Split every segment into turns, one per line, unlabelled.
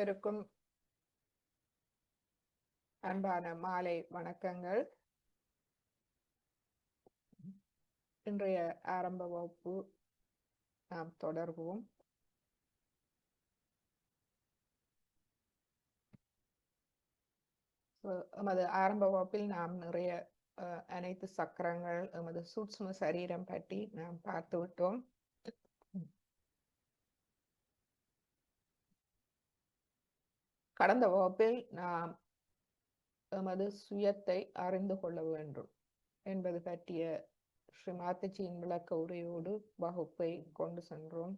அனைவருக்கும் அன்பான மாலை வணக்கங்கள். இன்றைய ஆரம்ப வகுப்பு நாம் தொடர்வோம். எமது ஆரம்ப வகுப்பில் நாம் நிறைய அனைத்து சக்கரங்கள் எமது சூட்சும சரீரம் பற்றி நாம் பார்த்து விட்டோம். கடந்த வகுப்பில் நாம் எமது சுயத்தை அறிந்து கொள்ள வேண்டும் என்பது பற்றிய ஸ்ரீ மாதாஜியின் விளக்க உரையோடு வகுப்பை கொண்டு சென்றோம்.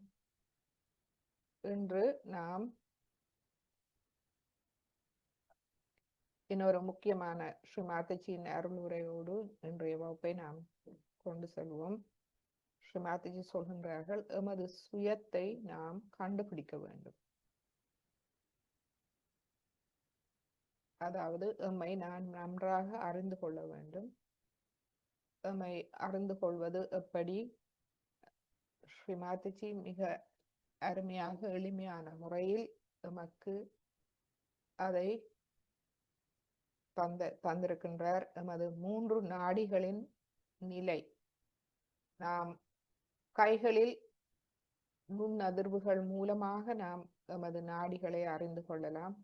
இன்று நாம் இன்னொரு முக்கியமான ஸ்ரீ மாதாஜியின் அருள் உரையோடு இன்றைய வகுப்பை நாம் கொண்டு செல்வோம். ஸ்ரீ மாதாஜி சொல்கின்றார்கள், எமது சுயத்தை நாம் கண்டுபிடிக்க வேண்டும். அதாவது எம்மை நான் நன்றாக அறிந்து கொள்ள வேண்டும். எம்மை அறிந்து கொள்வது எப்படி? ஸ்ரீ மாதாஜி மிக அருமையாக எளிமையான முறையில் எமக்கு அதை தந்திருக்கின்றார். எமது 3 நாடிகளின் நிலை நாம் கைகளில் நுண்ணதிர்வுகள் மூலமாக நாம் எமது நாடிகளை அறிந்து கொள்ளலாம்.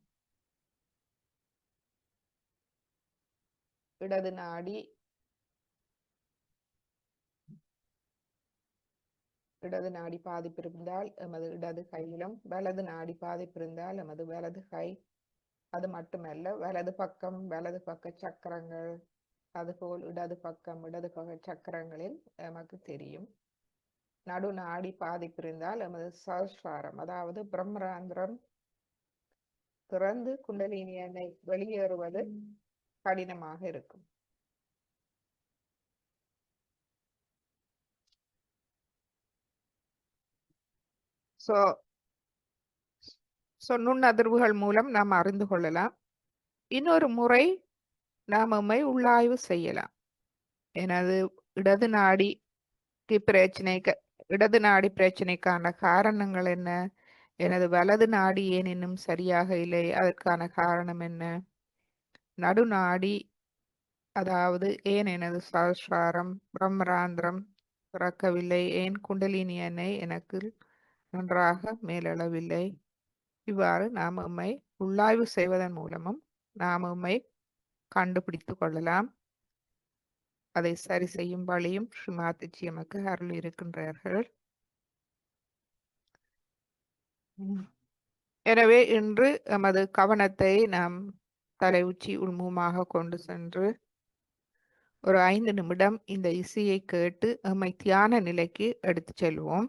இடது நாடி பாதிப்பு இருந்தால் எமது இடது கையிலும், வலது நாடி பாதிப்பு இருந்தால் எமது வலது கை. அது மட்டுமல்ல, வலது பக்க சக்கரங்கள், அதுபோல் இடது பக்க சக்கரங்களில் எமக்கு தெரியும். நடுநாடி பாதிப்பு இருந்தால் எமது சஹஸ்ராரம், அதாவது பிரம்மராந்திரம் திறந்து குண்டலினி எண்ணெய் வெளியேறுவது கடினமாக இருக்கும். நுண்ணதிர்வுகள் மூலம் நாம் அறிந்து கொள்ளலாம். இன்னொரு முறை நாம் நம்மை உள்ளாய்வு செய்யலாம். எனது இடது நாடி பிரச்சனைக்கான காரணங்கள் என்ன? எனது வலது நாடி ஏன் இன்னும் சரியாக இல்லை? அதற்கான காரணம் என்ன? நடுநாடி, அதாவது ஏன் எனது சஹஸ்ராரம் பிரம்மராந்திரம் திறக்கவில்லை? ஏன் குண்டலினி எண்ணெய் எனக்கு நன்றாக மேலெழவில்லை? இவ்வாறு நாம் நம்மை உள்ளாய்வு செய்வதன் மூலமும் நாம் நம்மை கண்டுபிடித்து கொள்ளலாம். அதை சரி செய்யும் வழியும் ஸ்ரீ மாதாஜி எமக்கு அருள் இருக்கின்றார்கள். எனவே இன்று எமது கவனத்தை நாம் தலை உச்சி உள்முகமாக கொண்டு சென்று ஒரு 5 நிமிடம் இந்த இசையை கேட்டு எம்மை தியான நிலைக்கு எடுத்து செல்வோம்.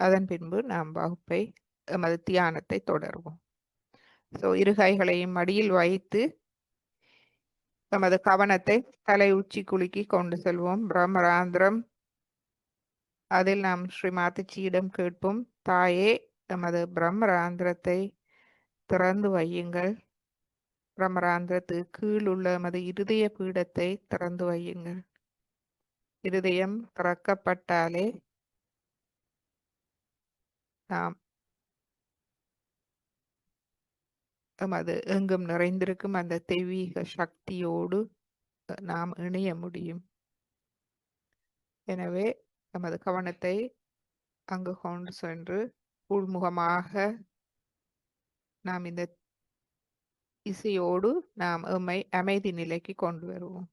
அதன் பின்பு நாம் வகுப்பை எமது தியானத்தை தொடர்வோம். இரு கைகளையும் மடியில் வைத்து நமது கவனத்தை தலை உச்சி குலுக்கி கொண்டு செல்வோம். பிரம்மராந்திரம், அதில் நாம் ஸ்ரீ மாதாஜியிடம் கேட்போம், தாயே, நமது பிரம்மராந்திரத்தை திறந்து வையுங்கள். பிரம்மராந்திரத்துக்கு கீழ் உள்ள நமது இருதய பீடத்தை திறந்து வையுங்கள். இருதயம் திறக்கப்பட்டாலே நாம் நமது எங்கும் நிறைந்திருக்கும் அந்த தெய்வீக சக்தியோடு நாம் இணைய முடியும். எனவே நமது கவனத்தை அங்கு கொண்டு சென்று உள்முகமாக நாம் இந்த இசையோடு நாம் எம்மை அமைதி நிலைக்கு கொண்டு வருவோம்.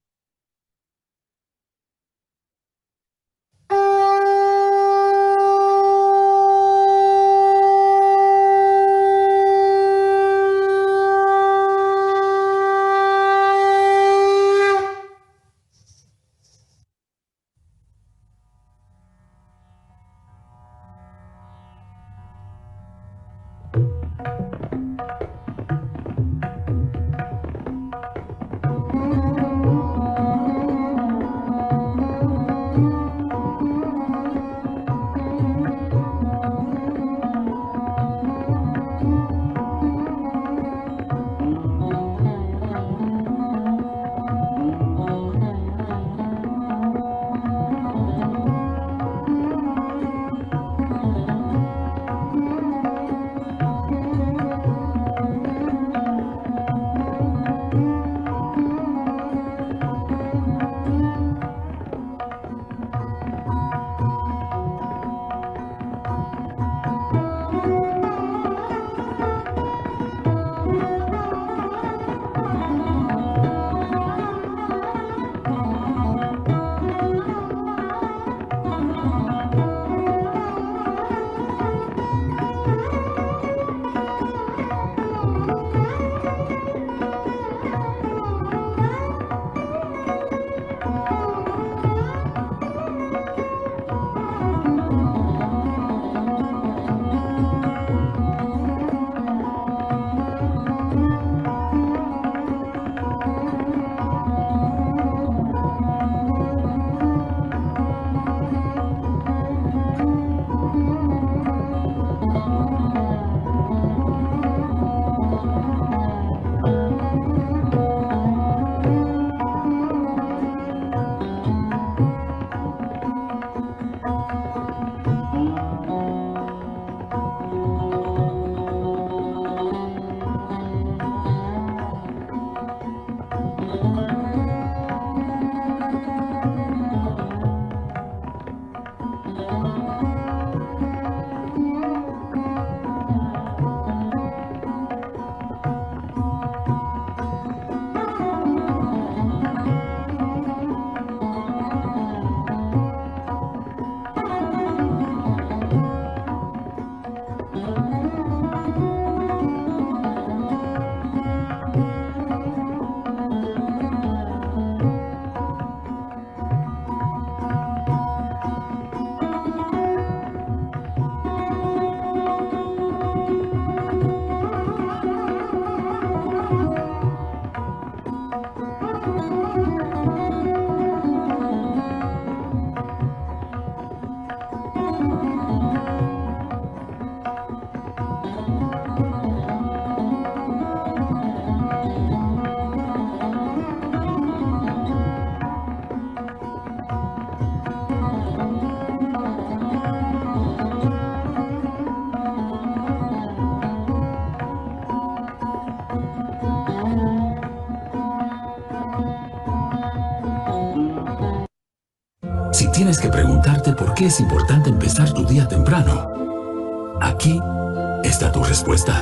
tienes que preguntarte por qué es importante empezar tu día temprano. Aquí está tu respuesta.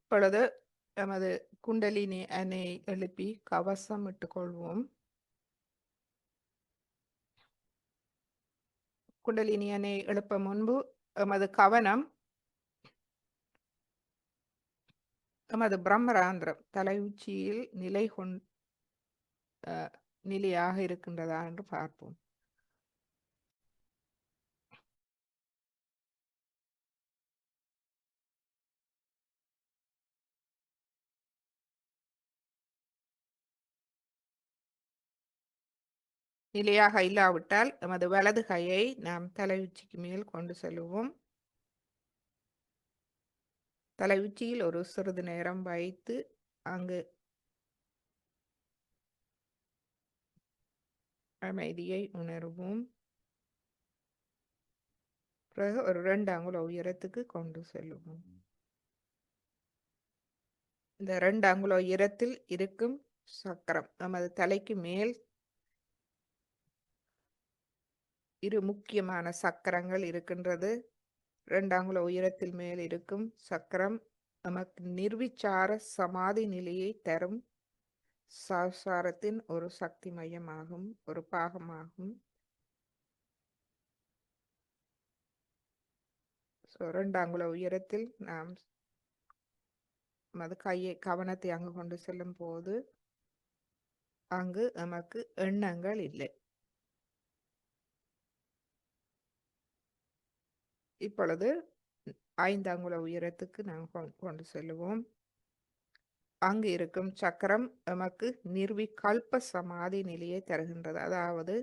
இப்பொழுது நமது குண்டலினி அணை எழுப்பி கவசம் இட்டுக்கொள்வோம். குண்டலினி அணை எழுப்ப முன்பு எமது கவனம் எமது பிரம்மராந்திரம் தலை உச்சியில் நிலையாக இருக்கின்றதா என்று பார்ப்போம். நிலையாக இல்லாவிட்டால் எமது வலது கையை நாம் தலை உச்சிக்கு மேல் கொண்டு செல்வோம். தலை உச்சியில் ஒரு சிறிது நேரம் வைத்து அங்கு அமைதியை உணர்வோம். பிறகு ஒரு 2 அங்குல உயரத்துக்கு கொண்டு செல்வோம். இந்த 2 அங்குல உயரத்தில் இருக்கும் சக்கரம் நமது தலைக்கு மேல் 2 முக்கியமான சக்கரங்கள் இருக்கின்றது. 2 அங்குல உயரத்தில் மேல் இருக்கும் சக்கரம் நமக்கு நிர்விச்சார சமாதி நிலையை தரும் சம்சாரத்தின் ஒரு சக்தி மையமாகும், ஒரு பாகமாகும். 2 அங்குல உயரத்தில் நாம் நமது கையை கவனத்தை அங்கு கொண்டு செல்லும் போது அங்கு நமக்கு எண்ணங்கள் இல்லை. இப்பொழுது 5 அங்குல உயரத்துக்கு நாம் கொண்டு செல்வோம். அங்கு இருக்கும் சக்கரம் நமக்கு நிர்விகல்ப சமாதி நிலையை தருகின்றது. அதாவது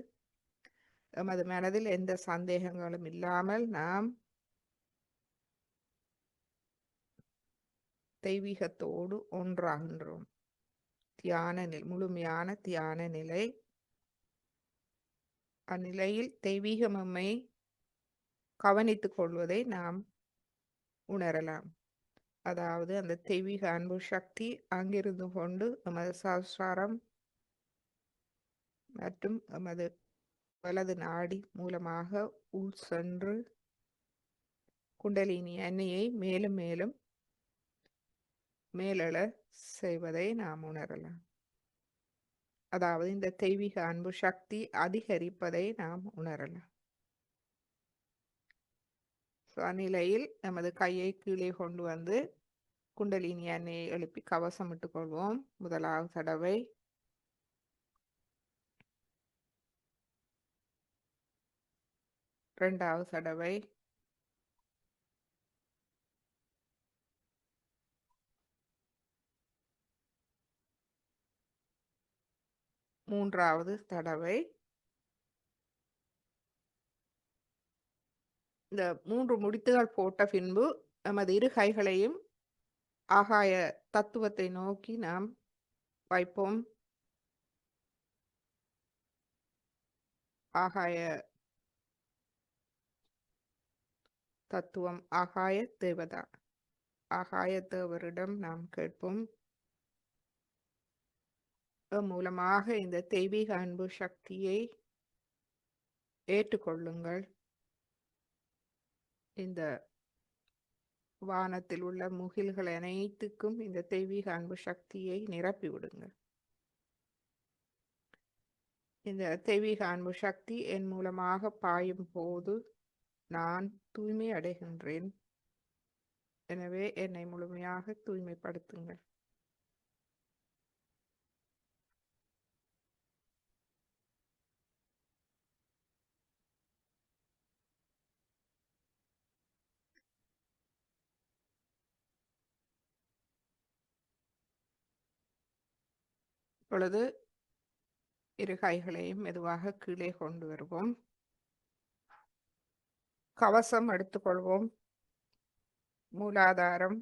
நமது மனதில் எந்த சந்தேகங்களும் இல்லாமல் நாம் தெய்வீகத்தோடு ஒன்றாகின்றோம். தியான நிலை, முழுமையான தியான நிலை. அந்நிலையில் தெய்வீகமை கவனித்துக் கொள்வதை நாம் உணரலாம். அதாவது அந்த தெய்வீக அன்பு சக்தி அங்கிருந்து கொண்டு நமது சம்சாரம் மற்றும் நமது வலது நாடி மூலமாக உள் சென்று குண்டலினி எண்ணெயை மேலும் மேலும் மேலெழ செய்வதை நாம் உணரலாம். அதாவது இந்த தெய்வீக அன்பு சக்தி அதிகரிப்பதை நாம் உணரலாம். அந்நிலையில் நமது கையை கீழே கொண்டு வந்து குண்டலினி எண்ணெயை எழுப்பி கவசமிட்டுக் கொள்வோம். முதலாவது தடவை, இரண்டாவது தடவை, மூன்றாவது தடவை. இந்த 3 முடித்துகள் போட்ட பின்பு நமது இரு கைகளையும் ஆகாய தத்துவத்தை நோக்கி நாம் வைப்போம். ஆகாய தத்துவம், ஆகாய தேவதா, ஆகாய தேவரிடம் நாம் கேட்போம். மூலமாக இந்த தெய்வீக அன்பு சக்தியை ஏற்றுக்கொள்ளுங்கள். இந்த வானத்தில் உள்ள முகில்கள் அனைத்துக்கும் இந்த தெய்வீக அன்பு சக்தியை நிரப்பி விடுங்கள். இந்த தெய்வீக அன்பு சக்தி என் மூலமாக பாயும் போது நான் தூய்மை அடைகின்றேன். எனவே என்னை முழுமையாக தூய்மைப்படுத்துங்கள். இப்பொழுது இரு கைகளையும் மெதுவாக கீழே கொண்டு வருவோம். கவசம் எடுத்துக்கொள்வோம். மூலாதாரம்,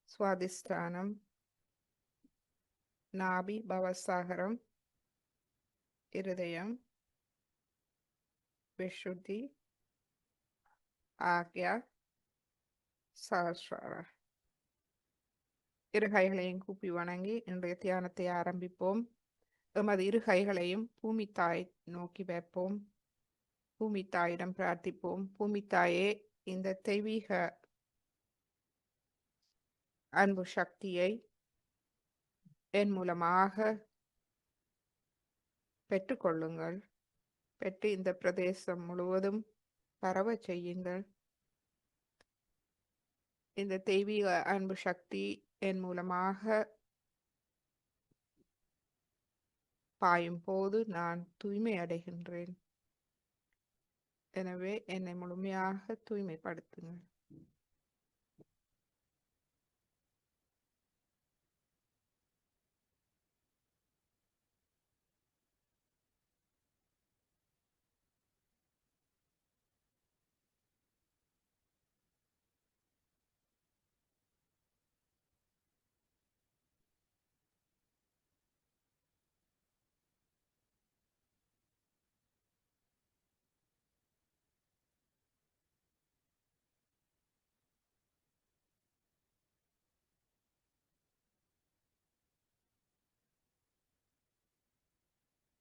சுவாதிஷ்டானம், நாபி, பவசாகரம், இருதயம், விஷுத்தி, ஆக்யா, சஹஸ்ராரா. இரு கைகளையும் கூப்பி வணங்கி இன்றைய தியானத்தை ஆரம்பிப்போம். எமது இரு கைகளையும் பூமி தாய் நோக்கி வைப்போம். பூமி தாயிடம் பிரார்த்திப்போம். பூமி தாயே, இந்த தெய்வீக அன்பு சக்தியை என் மூலமாக பெற்றுக்கொள்ளுங்கள். பெற்று இந்த பிரதேசம் முழுவதும் பரவ செய்யுங்கள். இந்த தெய்வீக அன்பு சக்தி என் மூலமாக பாயும் போது நான் தூய்மை அடைகின்றேன். எனவே என்னை முழுமையாக தூய்மைப்படுத்துங்கள்.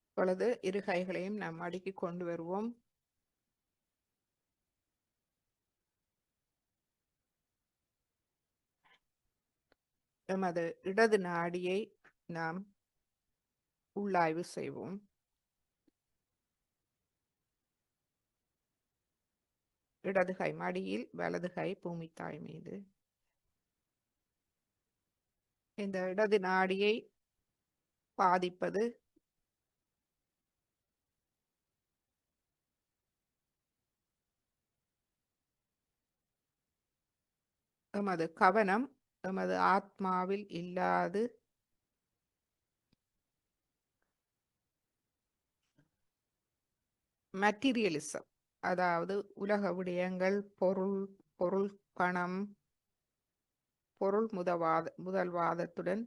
இப்பொழுது இரு கைகளையும் நாம் அடுக்கி கொண்டு வருவோம். எமது இடது நாடியை நாம் உள்ளாய்வு செய்வோம். இடது கை மடியில், வலது கை பூமி தாய் மீது. இந்த இடது நாடியை பாதிப்பது எமது கவனம் எமது ஆத்மாவில் இல்லாது மெட்டீரியலிசம், அதாவது உலக விடயங்கள், பொருள், பணம், பொருள் முதல்வாதத்துடன்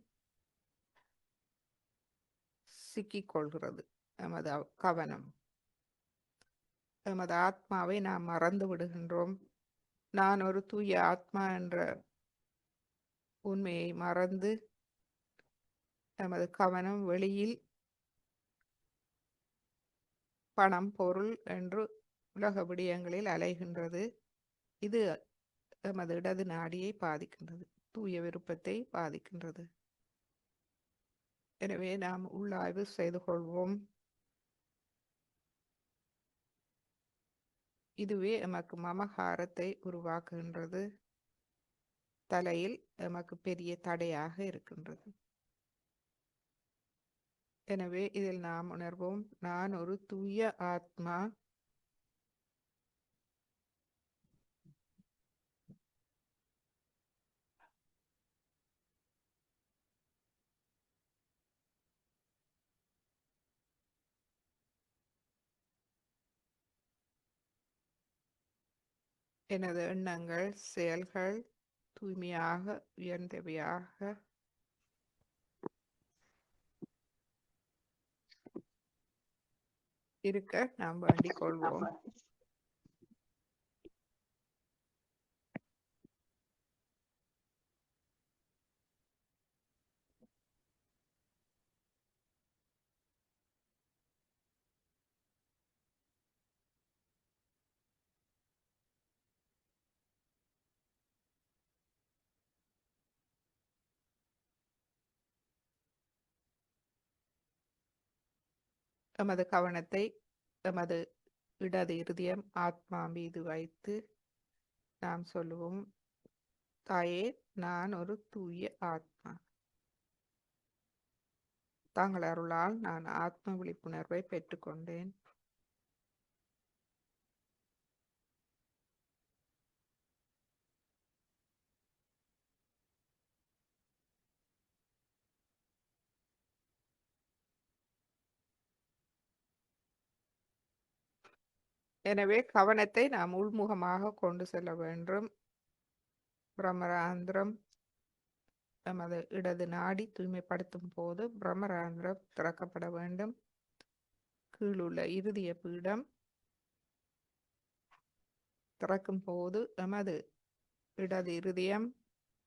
சிக்கிக்கொள்கிறது எமது கவனம். எமது ஆத்மாவை நாம் மறந்து விடுகின்றோம். நான் ஒரு தூய ஆத்மா என்ற உண்மையை மறந்து எமது கவனம் வெளியில் பணம், பொருள் என்று உலக விடயங்களில் அலைகின்றது. இது எமது இடது நாடியை பாதிக்கின்றது, தூய விருப்பத்தை பாதிக்கின்றது. எனவே நாம் உள்ளாய்வு செய்து கொள்வோம். இதுவே எமக்கு மமகாரத்தை உருவாக்குகின்றது, தலையில் எமக்கு பெரிய தடையாக இருக்கின்றது. எனவே இதில் நாம் உணர்வோம், நான் ஒரு தூய ஆத்மா, எனது எண்ணங்கள் செயல்கள் தூய்மையாக உயர்ந்தவையாக இருக்க நாம் வேண்டிக் கொள்வோம். எமது கவனத்தை எமது இடது இருதயம் ஆத்மா மீது வைத்து நாம் சொல்லுவோம், தாயே, நான் ஒரு தூய ஆத்மா. தாங்கள் அருளால் நான் ஆத்ம விழிப்புணர்வை பெற்றுக்கொண்டேன். எனவே கவனத்தை நாம் உள்முகமாக கொண்டு செல்ல வேண்டும். பிரம்மராந்திரம் நமது இடது நாடி தூய்மைப்படுத்தும் போது பிரம்மராந்திரம் திறக்கப்பட வேண்டும். கீழுள்ள இருதய பீடம் திறக்கும் போது எமது இடது இருதயம்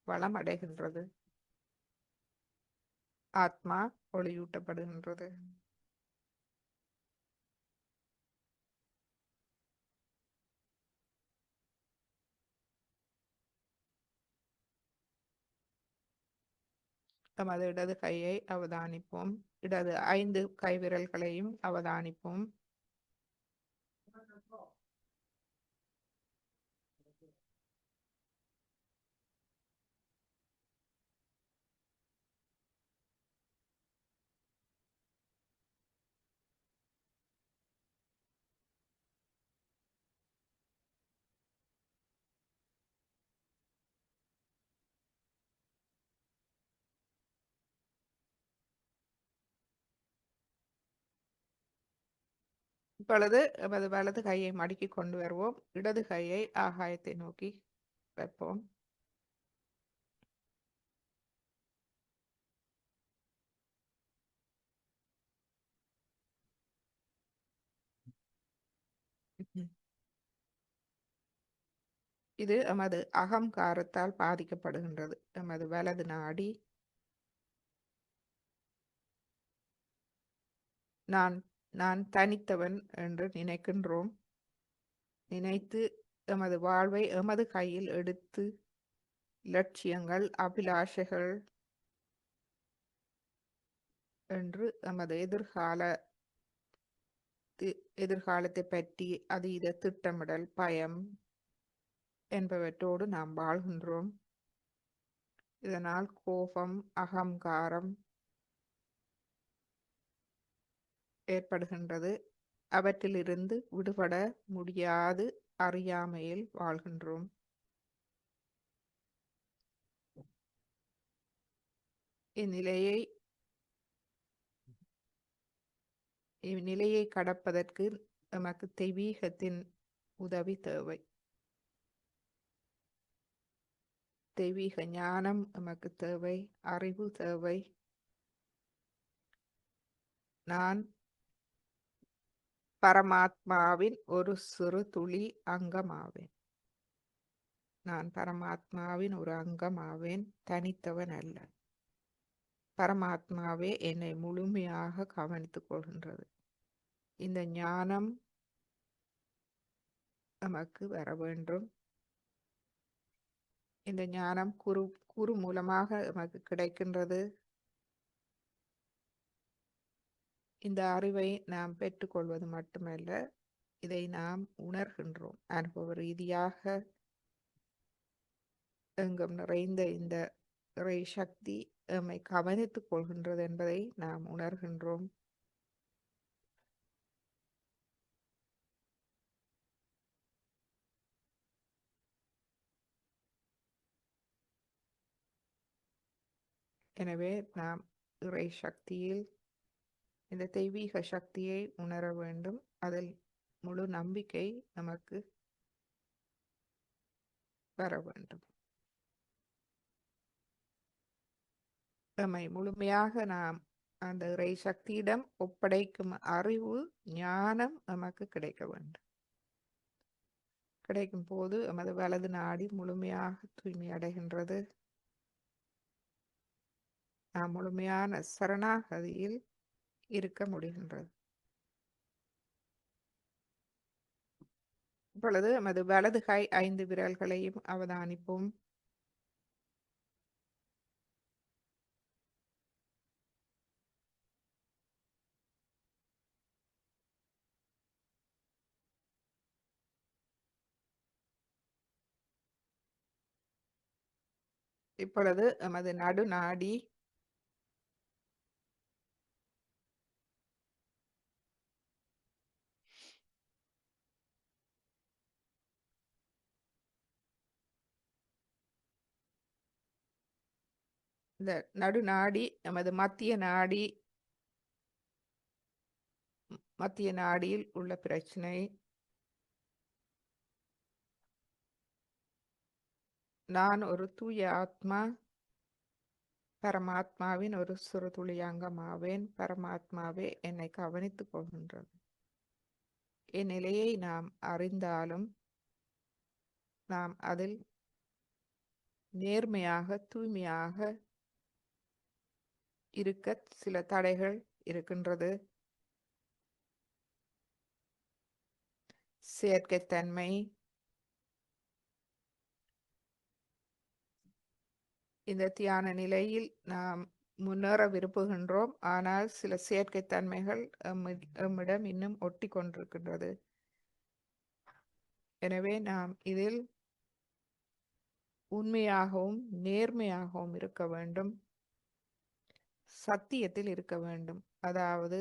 வளமடைகின்றது, ஆத்மா ஒளியூட்டப்படுகின்றது. எமது இடது கையை அவதானிப்போம், இடது 5 கைவிரல்களையும் அவதானிப்போம். இப்பொழுது எமது வலது கையை மடக்கி கொண்டு வருவோம். இடது கையை ஆகாயத்தை நோக்கி வைப்போம். இது எமது அகங்காரத்தால் பாதிக்கப்படுகின்றது. எமது வலது நாடி நான் நான் தனித்தவன் என்று நினைக்கின்றோம். நினைத்து எமது வாழ்வை எமது கையில் எடுத்து லட்சியங்கள், அபிலாஷைகள் என்று எமது எதிர்காலத்தை பற்றி அதீத திட்டமிடல், பயம் என்பவற்றோடு நாம் வாழ்கின்றோம். இதனால் கோபம், அகங்காரம் ஏற்படுகின்றது. அவற்றிலிருந்து விடுபட முடியாது அறியாமையில் வாழ்கின்றோம். இந்நிலையை கடப்பதற்கு நமக்கு தெய்வீகத்தின் உதவி தேவை. தெய்வீக ஞானம் நமக்கு தேவை, அறிவு தேவை. நான் பரமாத்மாவின் ஒரு சிறு துளி அங்கமாவேன். நான் பரமாத்மாவின் ஒரு அங்கமாவேன், தனித்தவன் அல்ல. பரமாத்மாவே என்னை முழுமையாக கவனித்துக் கொள்கின்றது. இந்த ஞானம் நமக்கு வர வேண்டும். இந்த ஞானம் குரு மூலமாக நமக்கு கிடைக்கின்றது. இந்த அறிவை நாம் பெற்றுக்கொள்வது மட்டுமல்ல, இதை நாம் உணர்கின்றோம். அனுபவ ரீதியாக எங்கும் நிறைந்த இந்த இறை சக்தி எம்மை கவனித்துக் கொள்கின்றது என்பதை நாம் உணர்கின்றோம். எனவே நாம் இறை சக்தியில் இந்த தெய்வீக சக்தியை உணர வேண்டும். அதில் முழு நம்பிக்கை நமக்கு வர வேண்டும். நம்மை முழுமையாக நாம் அந்த இறை சக்தியிடம் ஒப்படைக்கும் அறிவு, ஞானம் நமக்கு கிடைக்க வேண்டும். கிடைக்கும் போது நமது வலது நாடி முழுமையாக தூய்மை அடைகின்றது. நாம் முழுமையான சரணாகதியில் இருக்க முடிகின்றது. இப்பொழுது நமது வலது கை 5 விரல்களையும் அவதானிப்போம். இப்பொழுது நமது நடுநாடி இந்த நடுநாடி நமது மத்திய நாடியில் உள்ள பிரச்சனை. நான் ஒரு தூய ஆத்மா, பரமாத்மாவின் ஒரு சிறு துளி அங்கமாவேன். பரமாத்மாவே என்னை கவனித்துக் கொள்கின்றது. என் நிலையை நாம் அறிந்தாலும் நாம் அதில் நேர்மையாக தூய்மையாக இருக்க சில தடைகள் இருக்கின்றது. செயற்கைத்தன்மை, இந்த தியான நிலையில் நாம் முன்னேற விரும்புகின்றோம். ஆனால் சில செயற்கைத்தன்மைகள் எம்மிடம் இன்னும் ஒட்டி கொண்டிருக்கின்றது. எனவே நாம் இதில் உண்மையாகவும் நேர்மையாகவும் இருக்க வேண்டும். சத்தியத்தில் இருக்க வேண்டும். அதாவது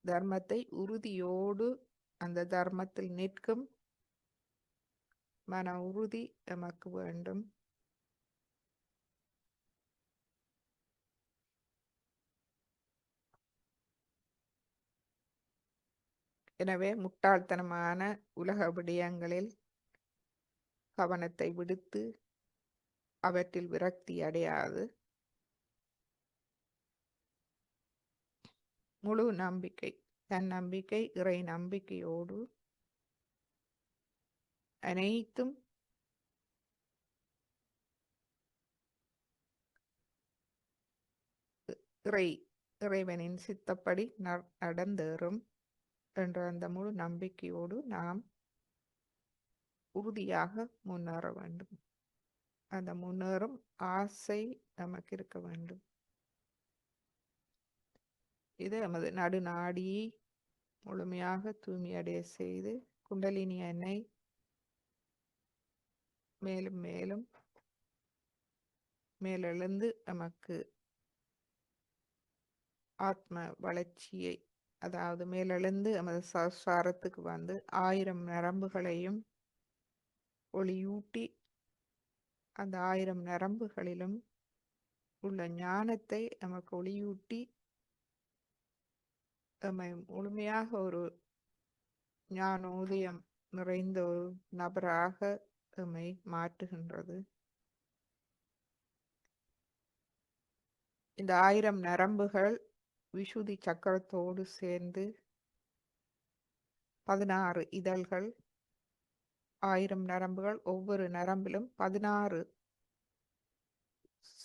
தர்மத்தை உறுதியோடு அந்த தர்மத்தில் நிற்கும் மன உறுதி நமக்கு வேண்டும். எனவே முட்டாள்தனமான உலக விடயங்களில் கவனத்தை விடுத்து அவற்றில் விரக்தி அடையாது முழு நம்பிக்கை, தன்னம்பிக்கை, இறை நம்பிக்கையோடு அனைத்தும் இறைவனின் சித்தப்படி நடந்தேறும் என்ற அந்த முழு நம்பிக்கையோடு நாம் உறுதியாக முன்னேற வேண்டும். அந்த முன்னேறும் ஆசை நமக்கு இருக்க வேண்டும். இது நமது நடுநாடியை முழுமையாக தூய்மையடைய செய்து குண்டலினி எண்ணெய் மேலும் மேலும் மேலெழுந்து நமக்கு ஆத்ம வளர்ச்சியை, அதாவது மேலெழுந்து நமது சசாரத்துக்கு வந்து 1000 நரம்புகளையும் ஒளியூட்டி அந்த 1000 நரம்புகளிலும் உள்ள ஞானத்தை நமக்கு ஒளியூட்டி நம்மை முழுமையாக ஒரு ஞானோதயம் நிறைந்த ஒரு நபராக நம்மை மாற்றுகின்றது. இந்த 1000 நரம்புகள் விசுதி சக்கரத்தோடு சேர்ந்து 16 இதழ்கள், 1000 நரம்புகள், ஒவ்வொரு நரம்பிலும் 16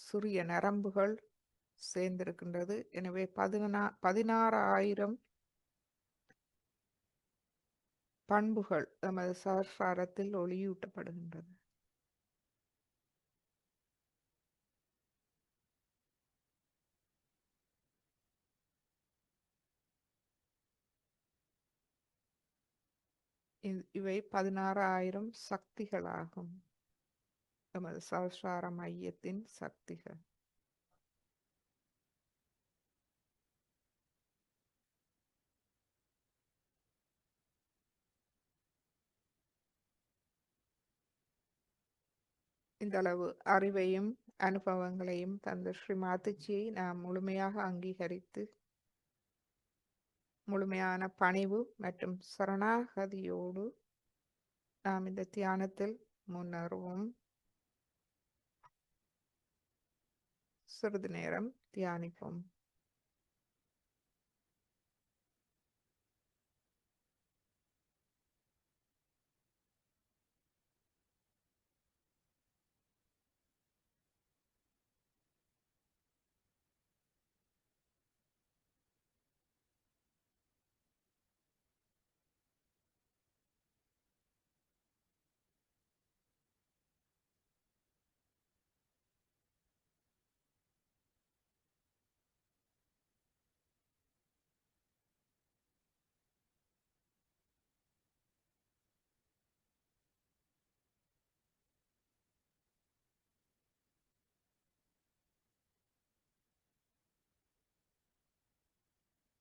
சிறிய நரம்புகள் சேர்ந்திருக்கின்றது. எனவே 16,000 பண்புகள் நமது சசாரத்தில் ஒளியூட்டப்படுகின்றது. இவை 16,000 சக்திகளாகும். நமது சசார மையத்தின் சக்திகள். இந்த அளவு அறிவையும் அனுபவங்களையும் தந்த ஸ்ரீ மாத்துச்சியை நாம் முழுமையாக அங்கீகரித்து முழுமையான பணிவு மற்றும் சரணாகதியோடு நாம் இந்த தியானத்தில் முன்னேறுவோம். சிறிது நேரம் தியானிப்போம்.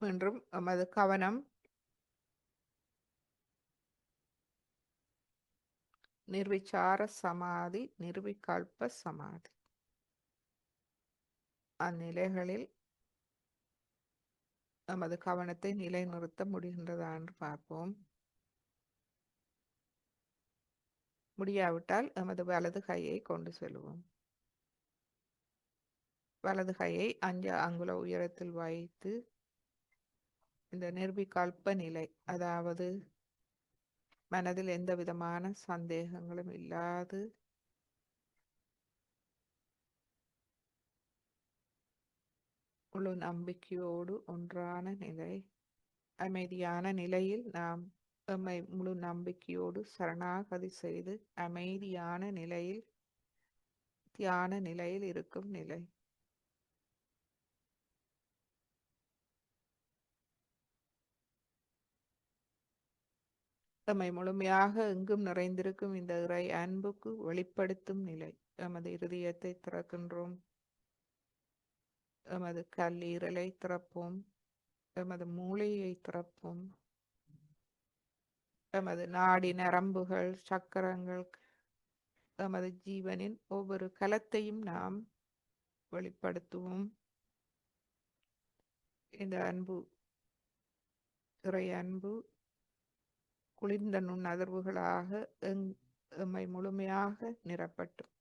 மீண்டும் நமது கவனம் நிர்விச்சார சமாதி, நிர்விகல்ப சமாதி அந்நிலைகளில் நமது கவனத்தை நிலைநிறுத்த முடிகின்றதா என்று பார்ப்போம். முடியாவிட்டால் நமது வலது கையை கொண்டு செல்வோம். வலது கையை 5 அங்குல உயரத்தில் வைத்து இந்த நிர்விகல்ப நிலை, அதாவது மனதில் எந்த விதமான சந்தேகங்களும் இல்லாது முழு நம்பிக்கையோடு ஒன்றான நிலை, அமைதியான நிலையில் நாம் எம்மை முழு நம்பிக்கையோடு சரணாகதி செய்து அமைதியான நிலையில் தியான நிலையில் இருக்கும் நிலை. எம்மை முழுமையாக எங்கும் நிறைந்திருக்கும் இந்த இறை அன்புக்கு வெளிப்படுத்தும் நிலை. எமது இருதயத்தை திறக்கின்றோம். எமது கல்லீரலை திறப்போம். எமது மூளையை திறப்போம். எமது நாடி நரம்புகள், சக்கரங்கள், எமது ஜீவனின் ஒவ்வொரு கலத்தையும் நாம் வெளிப்படுத்துவோம். இந்த அன்பு, இறை அன்பு குளிர்ந்த நுண்ணதிர்வுகளாக எம்மை முழுமையாக நிரப்பட்டும்.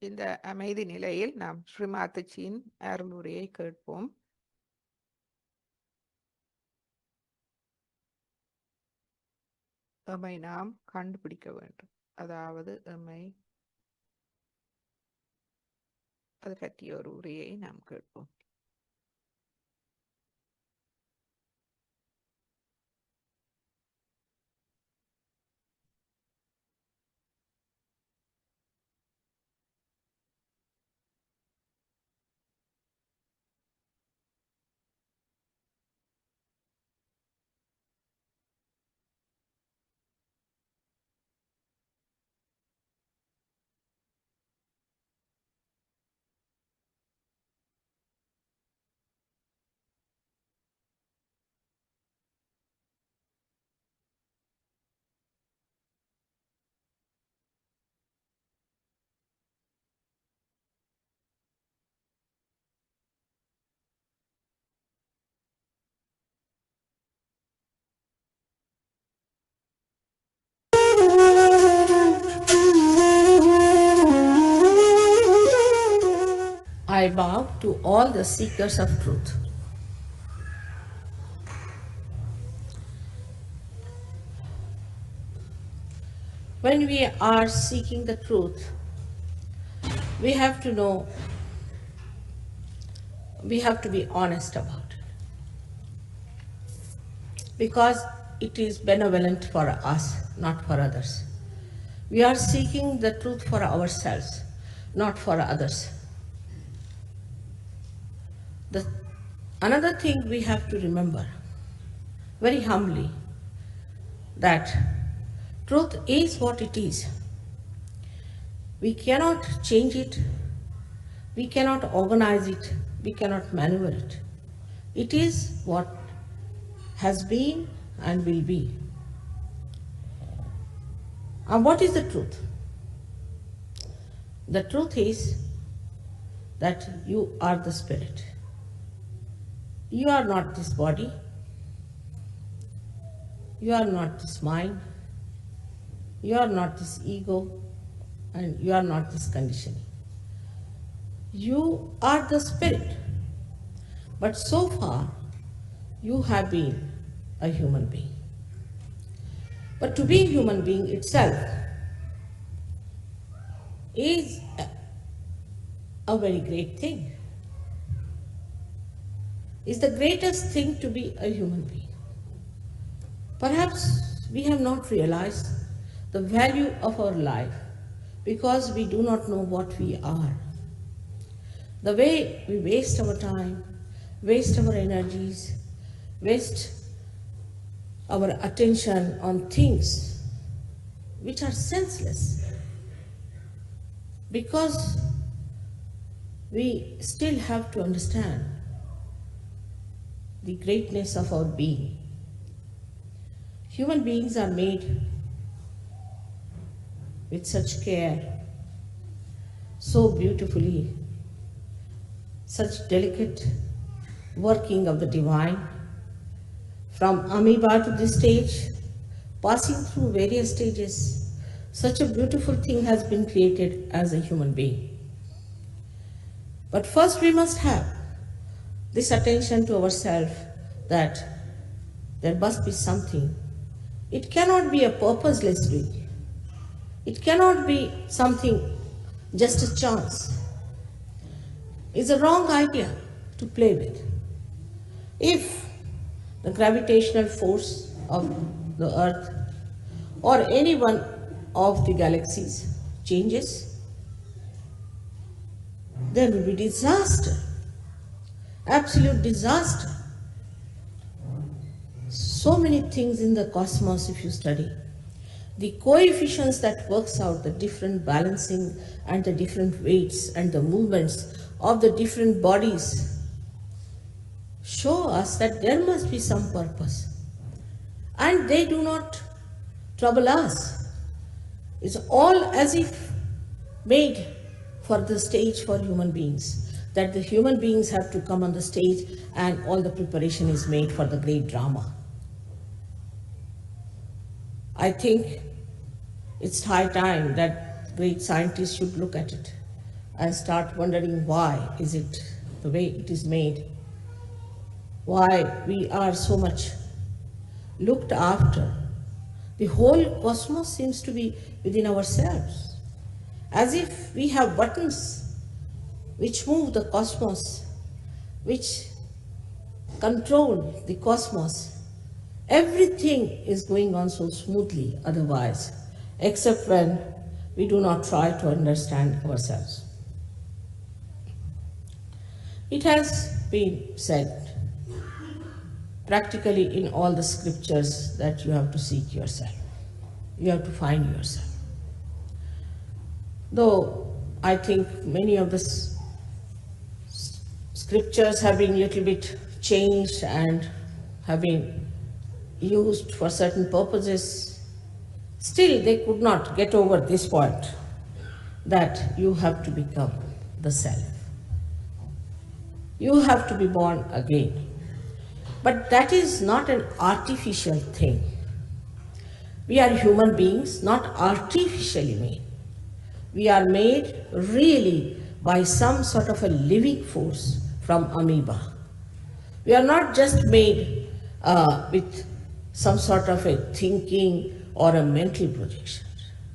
இந்த அமைதி நிலையில் நாம் ஸ்ரீமாத்துச்சியின் அருளுரையை கேட்போம். எம்மை நாம் கண்டுபிடிக்க வேண்டும், அதாவது எம்மை அது பற்றிய ஒரு உரையை நாம் கேட்போம்.
I bow to all the seekers of truth. When we are seeking the truth, we have to know, we have to be honest about it. Because it is benevolent for us, not for others. We are seeking the truth for ourselves, not for others. Another thing we have to remember, very humbly, that truth is what it is. We cannot change it, we cannot organize it, we cannot maneuver it. It is what has been and will be. And what is the truth? The truth is that you are the spirit. You are not this body. You are not this mind. You are not this ego. And you are not this conditioning. You are the spirit. But so far, you have been a human being. But to be a human being itself is a very great thing. It's the greatest thing to be a human being. Perhaps we have not realized the value of our life because we do not know what we are. The way we waste our time, waste our energies, waste our attention on things which are senseless, because we still have to understand the greatness of our being. Human beings are made with such care, so beautifully, such delicate working of the divine, from amoeba to this stage, passing through various stages. Such a beautiful thing has been created as a human being. But first we must have this attention to ourselves, that there must be something. It cannot be a purposeless doing. It cannot be something just a chance. It's a wrong idea to play with. If the gravitational force of the earth or any one of the galaxies changes, there will be disaster, absolute disaster. So many things in the cosmos, if you study, the coefficients that works out the different balancing and the different weights and the movements of the different bodies show us that there must be some purpose. And they do not trouble us. It's all as if made for the stage for human beings, that the human beings have to come on the stage and all the preparation is made for the great drama. I think it's high time that great scientists should look at it and start wondering why is it the way it is made, why we are so much looked after. The whole cosmos seems to be within ourselves, as if we have buttons which move the cosmos, which control the cosmos. Everything is going on so smoothly otherwise, except when we do not try to understand ourselves. It has been said practically in all the scriptures that you have to seek yourself. You have to find yourself. Though I think many of the scriptures have been a little bit changed and have been used for certain purposes, still they could not get over this point, that you have to become the self. You have to be born again. But that is not an artificial thing. We are human beings, not artificially made. We are made really by some sort of a living force from amoeba. We are not just made with some sort of a thinking or a mental projection.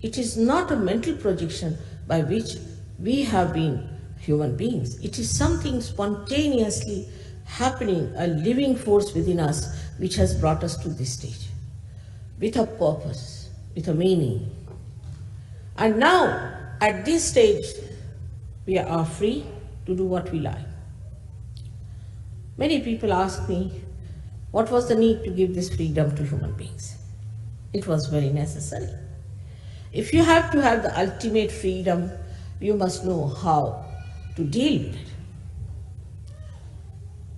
It is not a mental projection by which we have been human beings. It is something spontaneously happening, a living force within us which has brought us to this stage with a purpose, with a meaning. And now, at this stage, we are free to do what we like. Many people ask me, what was the need to give this freedom to human beings? It was very necessary. If you have to have the ultimate freedom, you must know how to deal with it.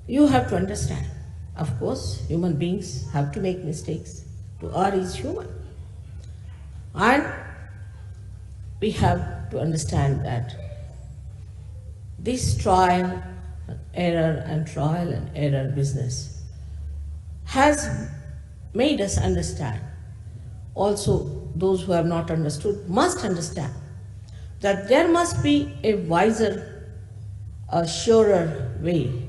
You have to understand. Of course, human beings have to make mistakes. To err is human. And we have to understand that this trial and error business has made us understand. Also, those who have not understood must understand that there must be a wiser, a surer way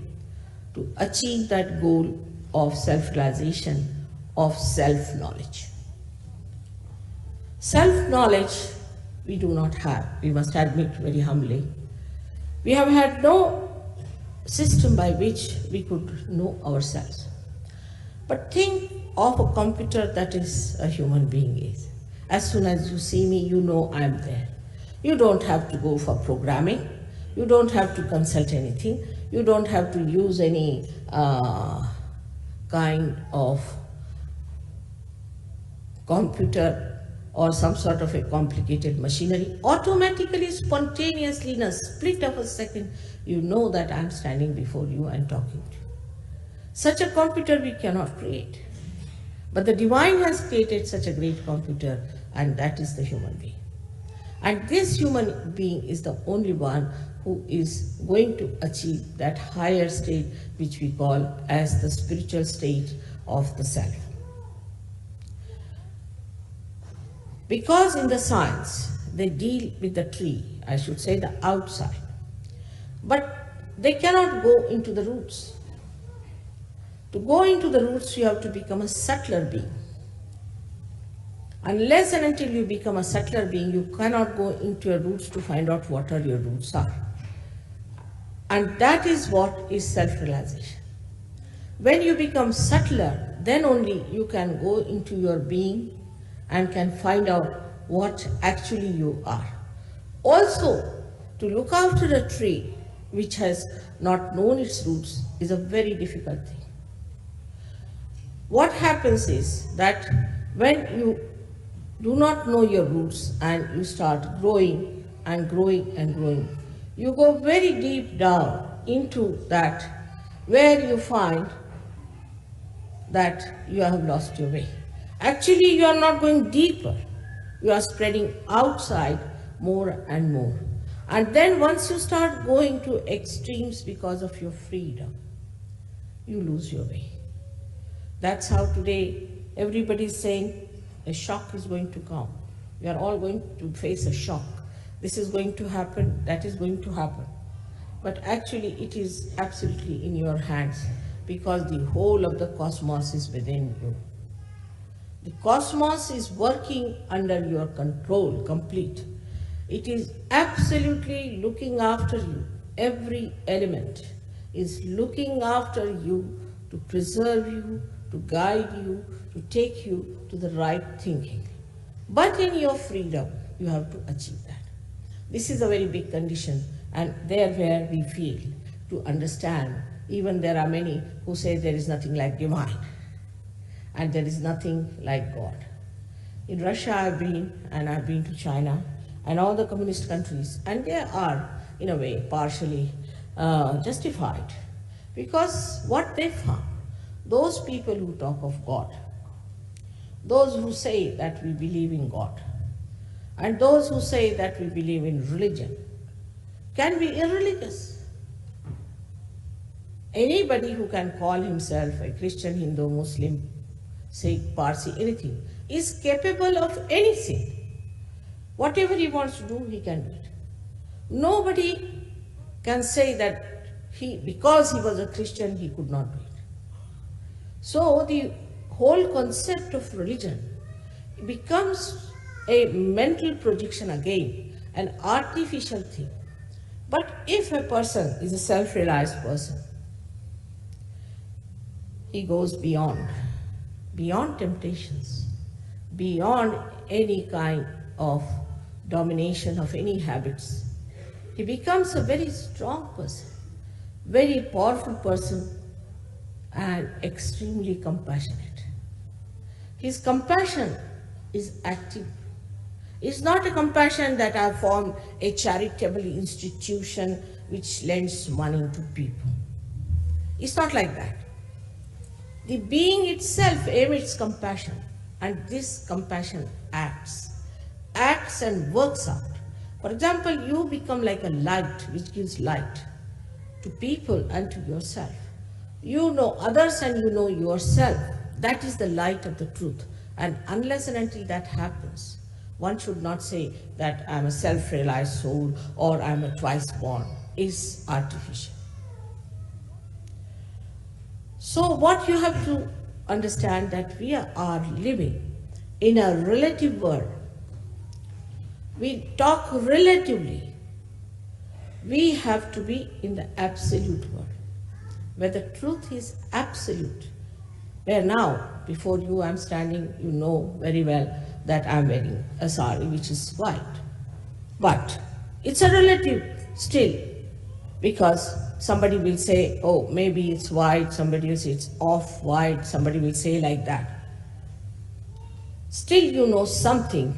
to achieve that goal of self-realization, of self-knowledge. Self-knowledge we do not have, we must admit very humbly. We have had no system by which we could know ourselves. But think of a computer that is a human being is. As soon as you see me, you know I am there. You don't have to go for programming. You don't have to consult anything. You don't have to use any kind of computer or some sort of a complicated machinery. Automatically, spontaneously, in a split of a second, you know that I'm standing before you and talking to you. Such a computer we cannot create. But the divine has created such a great computer, and that is the human being. And this human being is the only one who is going to achieve that higher state which we call as the spiritual state of the self. Because in the science, they deal with the tree, I should say the outside, but they cannot go into the roots. To go into the roots, you have to become a subtler being. Unless and until you become a subtler being, you cannot go into your roots to find out what are your roots are. And that is what is self-realization. When you become subtler, then only you can go into your being and can find out what actually you are. Also, to look after a tree which has not known its roots is a very difficult thing. What happens is that when you do not know your roots and you start growing and growing and growing, you go very deep down into that where you find that you have lost your way. Actually, you are not going deeper. You are spreading outside more and more. And then once you start going to extremes because of your freedom, you lose your way. That's how today everybody is saying a shock is going to come. We are all going to face a shock. This is going to happen, that is going to happen. But actually it is absolutely in your hands because the whole of the cosmos is within you. The cosmos is working under your control, complete. It is absolutely looking after you. Every element is looking after you to preserve you, to guide you, to take you to the right thinking. But in your freedom, you have to achieve that. This is a very big condition, and there where we feel to understand. Even there are many who say there is nothing like divine, and there is nothing like God. In Russia I've been, and I've been to China, and all the communist countries, and they are, in a way, partially justified. Because what they found, those people who talk of God, those who say that we believe in God, and those who say that we believe in religion, can be irreligious. Anybody who can call himself a Christian, Hindu, Muslim, Sikh, Parsi, anything, is capable of anything. Whatever he wants to do, he can do it. Nobody can say that because he was a Christian, he could not do it. So the whole concept of religion becomes a mental projection again, an artificial thing. But if a person is a self-realized person, he goes beyond temptations, beyond any kind of domination of any habits. He becomes a very strong person, very powerful person, and extremely compassionate. His compassion is active. It's not a compassion that I formed a charitable institution which lends money to people. It's not like that. The being itself emits compassion, and this compassion acts and works out. For example, you become like a light which gives light to people and to yourself. You know others and you know yourself. That is the light of the truth. And unless and until that happens, one should not say that I'm a self-realized soul or I'm a twice born. Is artificial. So what you have to understand that we are living in a relative world. We talk relatively. We have to be in the absolute world, where the truth is absolute. Where now, before you I'm standing, you know very well that I'm wearing a sari which is white. But it's a relative still, because somebody will say, oh, maybe it's white, somebody will say it's off-white, somebody will say like that. Still you know something.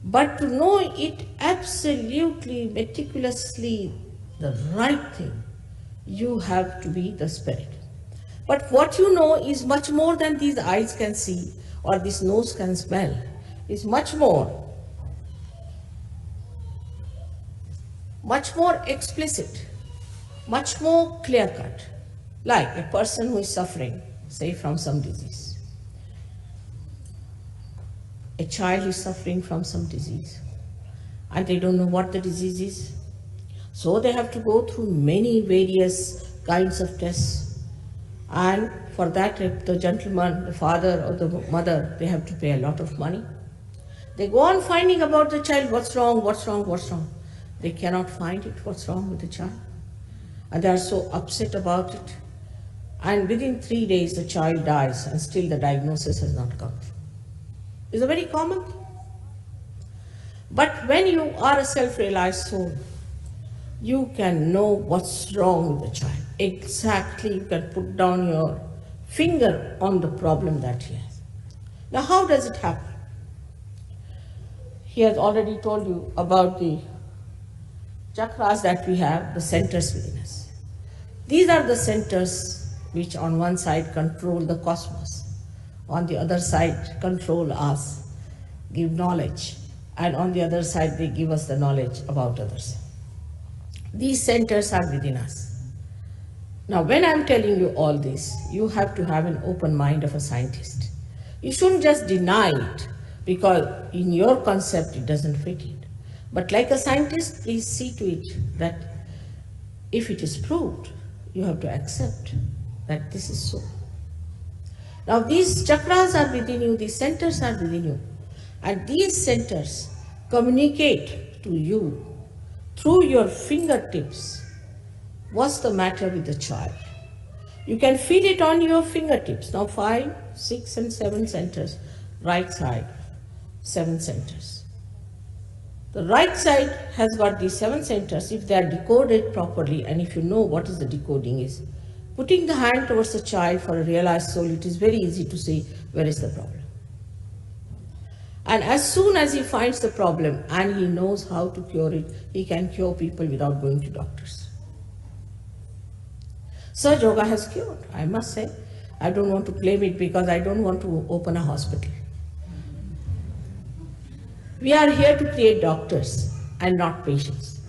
But to know it absolutely, meticulously, the right thing, you have to be the spirit. But what you know is much more than these eyes can see or this nose can smell. It's much more explicit, much more clear-cut, like a person who is suffering, say, from some disease. A child is suffering from some disease and they don't know what the disease is. So they have to go through many various kinds of tests. And for that, the gentleman, the father or the mother, they have to pay a lot of money. They go on finding about the child, what's wrong, what's wrong, what's wrong. They cannot find it, what's wrong with the child. And they are so upset about it. And within 3 days, the child dies and still the diagnosis has not come. It's a very common thing. But when you are a self-realized soul, you can know what's wrong with the child. Exactly, you can put down your finger on the problem that he has. Now, how does it happen? He has already told you about the chakras that we have, the centers within us. These are the centers which on one side control the cosmos, on the other side control us, give knowledge, and on the other side they give us the knowledge about others. These centers are within us. Now, when I'm telling you all this, you have to have an open mind of a scientist. You shouldn't just deny it because in your concept it doesn't fit it. But like a scientist, please see to it that if it is proved, you have to accept that this is so. Now, these chakras are within you, these centers are within you, and these centers communicate to you through your fingertips what's the matter with the child. You can feel it on your fingertips. Now 5, 6 and 7 centers, right side, 7 centers. The right side has got these 7 centers if they are decoded properly, and if you know what is the decoding is. Putting the hand towards the child for a realized soul, it is very easy to see where is the problem. And as soon as he finds the problem and he knows how to cure it, he can cure people without going to doctors. Saj Yoga has cured, I must say. I don't want to claim it because I don't want to open a hospital. We are here to create doctors and not patients.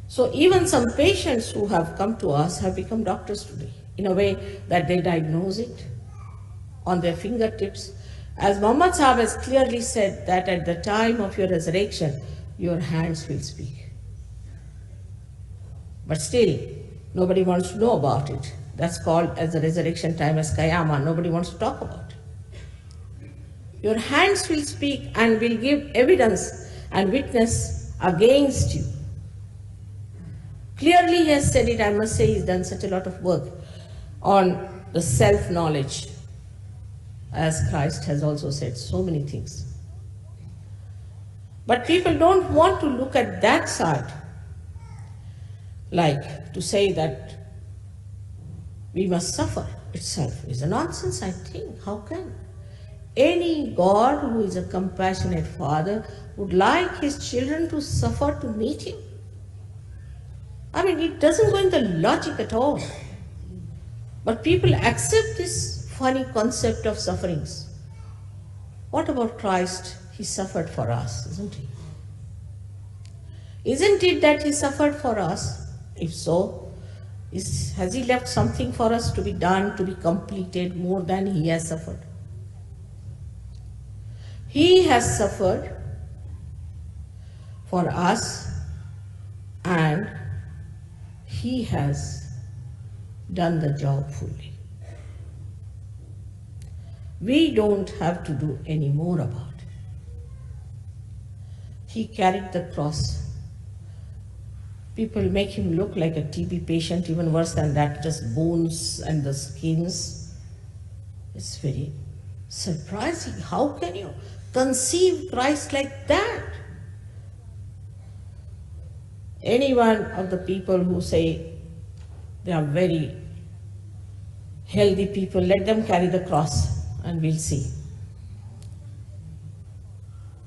So even some patients who have come to us have become doctors today in a way that they diagnose it on their fingertips. As Muhammad Sahib has clearly said that at the time of your resurrection, your hands will speak. But still, nobody wants to know about it. That's called as the resurrection time as Kayama. Nobody wants to talk about it. Your hands will speak and will give evidence and witness against you. Clearly he has said it. I must say he's done such a lot of work on the self-knowledge, as Christ has also said so many things. But people don't want to look at that side, like to say that we must suffer itself is a nonsense, I think. How can? Any God who is a compassionate father would like his children to suffer to meet him. I mean, it doesn't go in the logic at all. But people accept this funny concept of sufferings. What about Christ? He suffered for us, isn't he? Isn't it that he suffered for us? If so, has he left something for us to be done, to be completed more than he has suffered? He has suffered for us and he has done the job fully. We don't have to do any more about it. He carried the cross. People make him look like a TB patient, even worse than that, just bones and the skins. It's very surprising. How can you conceive Christ like that? Any one of the people who say they are very healthy people, let them carry the cross and we'll see.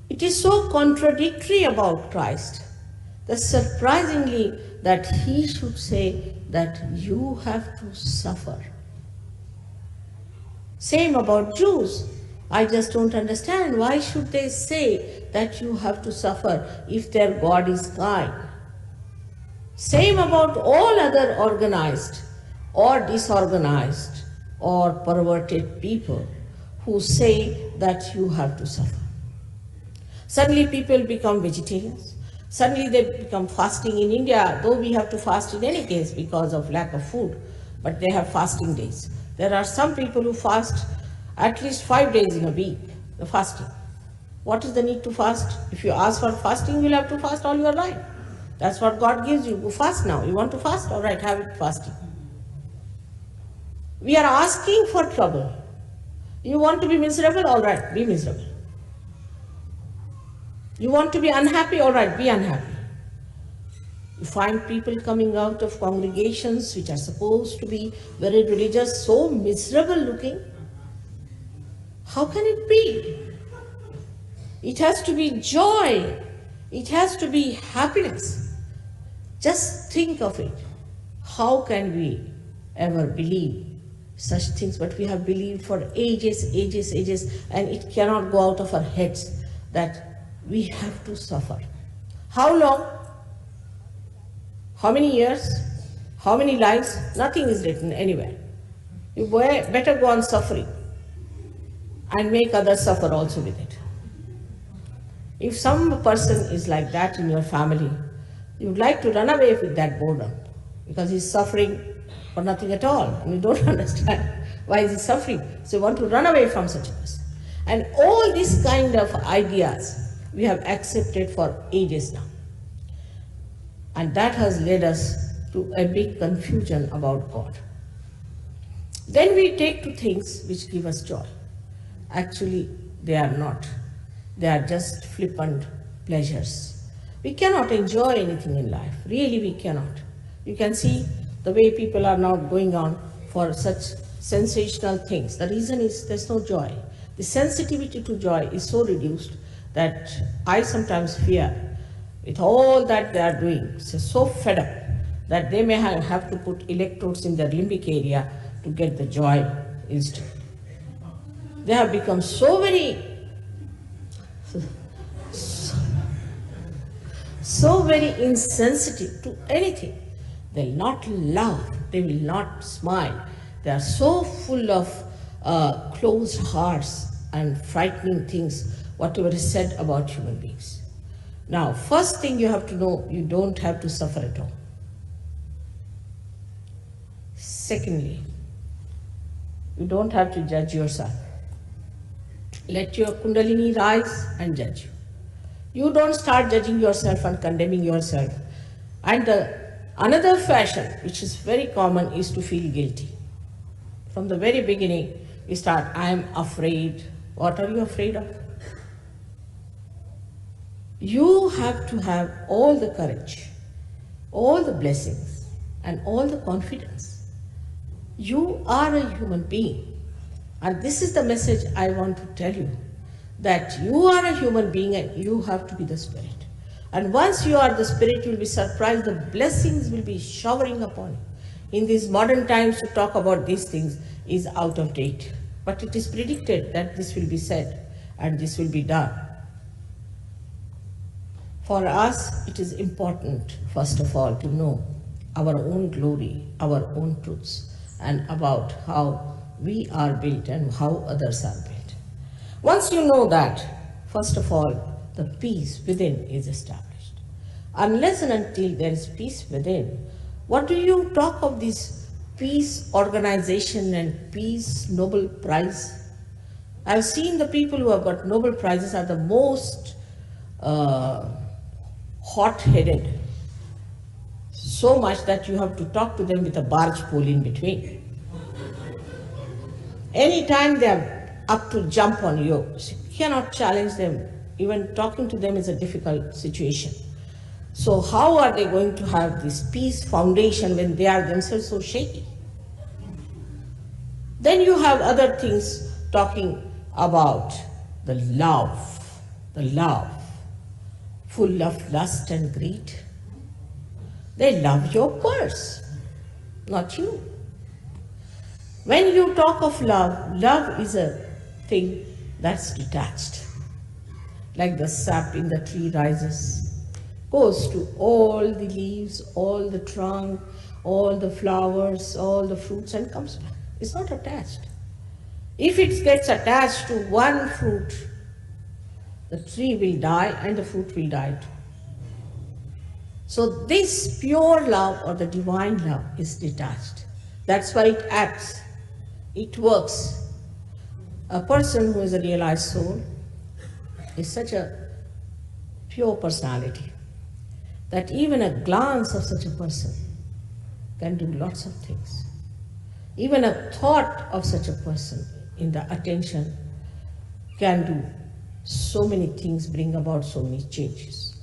It is so contradictory about Christ that surprisingly that he should say that you have to suffer. Same about Jews. I just don't understand. Why should they say that you have to suffer if their God is kind? Same about all other organized or disorganized or perverted people who say that you have to suffer. Suddenly people become vegetarians. Suddenly they become fasting in India, though we have to fast in any case because of lack of food, but they have fasting days. There are some people who fast at least 5 days in a week, the fasting. What is the need to fast? If you ask for fasting, you will have to fast all your life. That's what God gives you. You fast now. You want to fast? All right, have it fasting. We are asking for trouble. You want to be miserable? All right, be miserable. You want to be unhappy? All right, be unhappy. You find people coming out of congregations which are supposed to be very religious, so miserable looking. How can it be? It has to be joy. It has to be happiness. Just think of it. How can we ever believe such things? But we have believed for ages, and it cannot go out of our heads that we have to suffer. How long? How many years? How many lives? Nothing is written anywhere. You better go on suffering and make others suffer also with it. If some person is like that in your family, you would like to run away with that boredom because he's suffering for nothing at all and you don't understand why is he suffering. So you want to run away from such a person. And all these kind of ideas we have accepted for ages now. And that has led us to a big confusion about God. Then we take to things which give us joy. Actually, they are not. They are just flippant pleasures. We cannot enjoy anything in life. Really, we cannot. You can see the way people are now going on for such sensational things. The reason is there's no joy. The sensitivity to joy is so reduced that I sometimes fear with all that they are doing, so fed up that they may have to put electrodes in their limbic area to get the joy instantly. They have become so very insensitive to anything. They will not laugh, they will not smile. They are so full of closed hearts and frightening things, whatever is said about human beings. Now, first thing you have to know, you don't have to suffer at all. Secondly, you don't have to judge yourself. Let your Kundalini rise and judge you. You don't start judging yourself and condemning yourself. And another fashion, which is very common, is to feel guilty. From the very beginning, you start, I am afraid. What are you afraid of? You have to have all the courage, all the blessings, and all the confidence. You are a human being. And this is the message I want to tell you, that you are a human being and you have to be the spirit. And once you are the spirit, you will be surprised. The blessings will be showering upon you. In these modern times, to talk about these things is out of date. But it is predicted that this will be said and this will be done. For us, it is important, first of all, to know our own glory, our own truths, and about how we are built and how others are built. Once you know that, first of all, the peace within is established. Unless and until there is peace within, what do you talk of this peace organization and peace Nobel Prize? I've seen the people who have got Nobel Prizes are the most hot-headed, so much that you have to talk to them with a barge pole in between. Anytime they are up to jump on you, you cannot challenge them. Even talking to them is a difficult situation. So how are they going to have this peace foundation when they are themselves so shaky? Then you have other things talking about the love, full of lust and greed. They love your purse, not you. When you talk of love, love is a thing that's detached. Like the sap in the tree rises, goes to all the leaves, all the trunk, all the flowers, all the fruits, and comes back. It's not attached. If it gets attached to one fruit, the tree will die and the fruit will die too. So this pure love or the divine love is detached. That's why it acts. It works. A person who is a realized soul is such a pure personality that even a glance of such a person can do lots of things. Even a thought of such a person in the attention can do so many things, bring about so many changes.